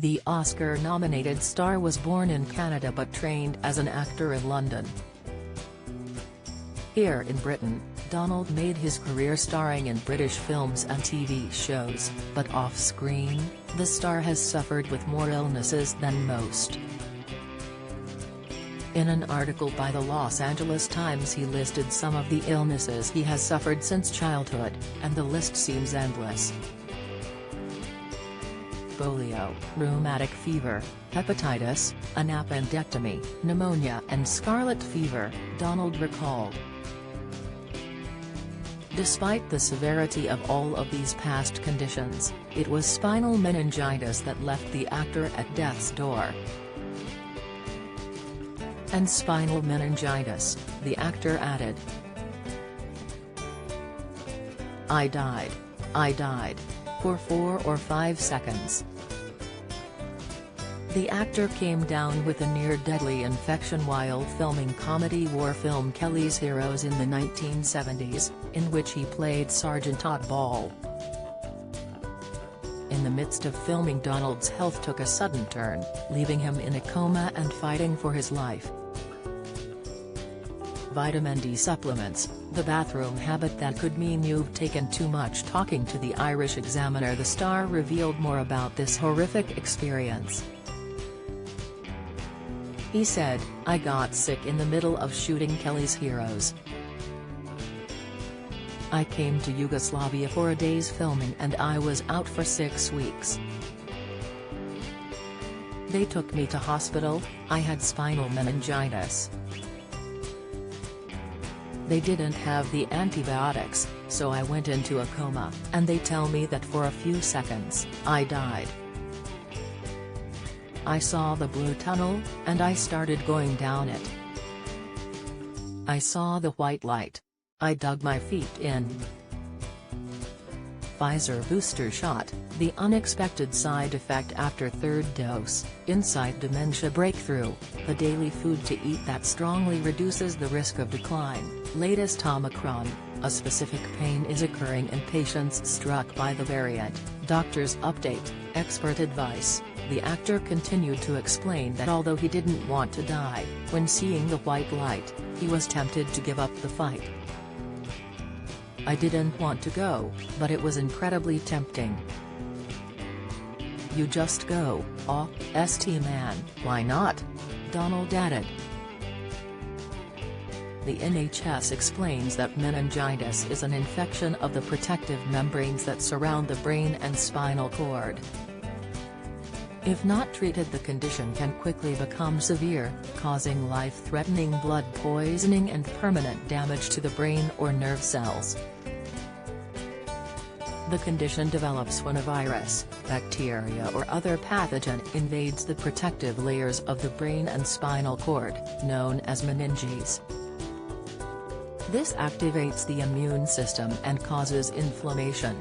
The Oscar-nominated star was born in Canada but trained as an actor in London. Here in Britain, Donald made his career starring in British films and TV shows, but off-screen, the star has suffered with more illnesses than most. In an article by the Los Angeles Times, he listed some of the illnesses he has suffered since childhood, and the list seems endless. Polio, rheumatic fever, hepatitis, an appendectomy, pneumonia and scarlet fever, Donald recalled. Despite the severity of all of these past conditions, it was spinal meningitis that left the actor at death's door. And spinal meningitis, the actor added. I died. For 4 or 5 seconds. The actor came down with a near-deadly infection while filming comedy war film Kelly's Heroes in the 1970s, in which he played Sergeant Oddball. In the midst of filming, Donald's health took a sudden turn, leaving him in a coma and fighting for his life. Vitamin D supplements, the bathroom habit that could mean you've taken too much. Talking to the Irish Examiner, the star revealed more about this horrific experience. He said, I got sick in the middle of shooting Kelly's Heroes. I came to Yugoslavia for a day's filming and I was out for 6 weeks. They took me to hospital, I had spinal meningitis. They didn't have the antibiotics, so I went into a coma, and they tell me that for a few seconds, I died. I saw the blue tunnel, and I started going down it. I saw the white light. I dug my feet in. Pfizer booster shot, the unexpected side effect after third dose, inside dementia breakthrough, the daily food to eat that strongly reduces the risk of decline, latest Omicron, a specific pain is occurring in patients struck by the variant, doctors update, expert advice. The actor continued to explain that although he didn't want to die, when seeing the white light, he was tempted to give up the fight. I didn't want to go, but it was incredibly tempting. You just go, st man, why not? Donald added. The NHS explains that meningitis is an infection of the protective membranes that surround the brain and spinal cord. If not treated, the condition can quickly become severe, causing life-threatening blood poisoning and permanent damage to the brain or nerve cells. The condition develops when a virus, bacteria or other pathogen invades the protective layers of the brain and spinal cord, known as meninges. This activates the immune system and causes inflammation.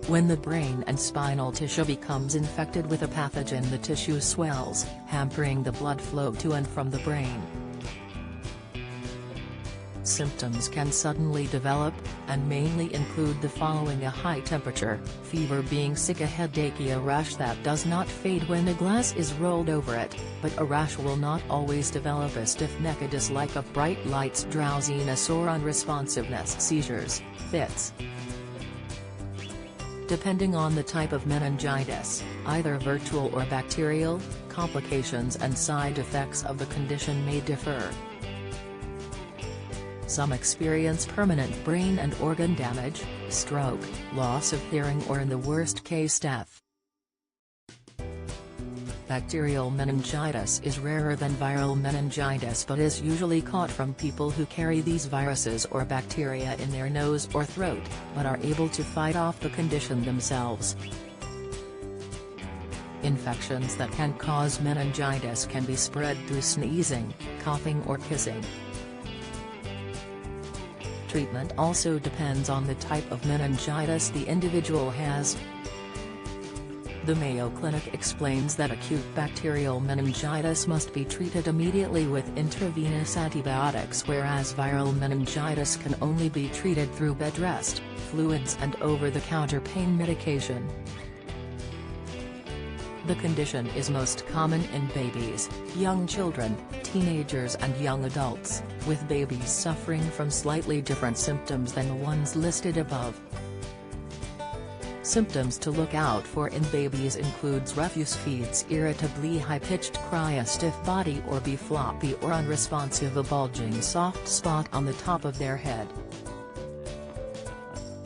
When the brain and spinal tissue becomes infected with a pathogen, the tissue swells, hampering the blood flow to and from the brain. Symptoms can suddenly develop, and mainly include the following: a high temperature, fever, being sick, a headache, a rash that does not fade when a glass is rolled over it, but a rash will not always develop, a stiff neck, a dislike of bright lights, drowsiness or unresponsiveness, seizures, fits. Depending on the type of meningitis, either virtual or bacterial, complications and side effects of the condition may differ. Some experience permanent brain and organ damage, stroke, loss of hearing or in the worst case death. Bacterial meningitis is rarer than viral meningitis but is usually caught from people who carry these viruses or bacteria in their nose or throat, but are able to fight off the condition themselves. Infections that can cause meningitis can be spread through sneezing, coughing or kissing. Treatment also depends on the type of meningitis the individual has. The Mayo Clinic explains that acute bacterial meningitis must be treated immediately with intravenous antibiotics, whereas viral meningitis can only be treated through bed rest, fluids and over-the-counter pain medication. The condition is most common in babies, young children, teenagers and young adults, with babies suffering from slightly different symptoms than the ones listed above. Symptoms to look out for in babies includes refuse feeds, irritably high-pitched cry, a stiff body or be floppy or unresponsive, a bulging soft spot on the top of their head.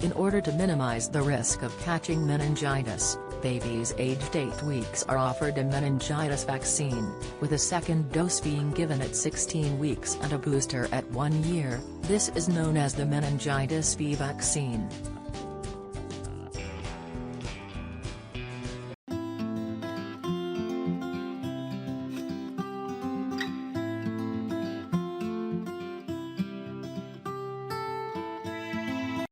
In order to minimize the risk of catching meningitis, babies aged 8 weeks are offered a meningitis vaccine, with a second dose being given at 16 weeks and a booster at 1 year. This is known as the meningitis B vaccine.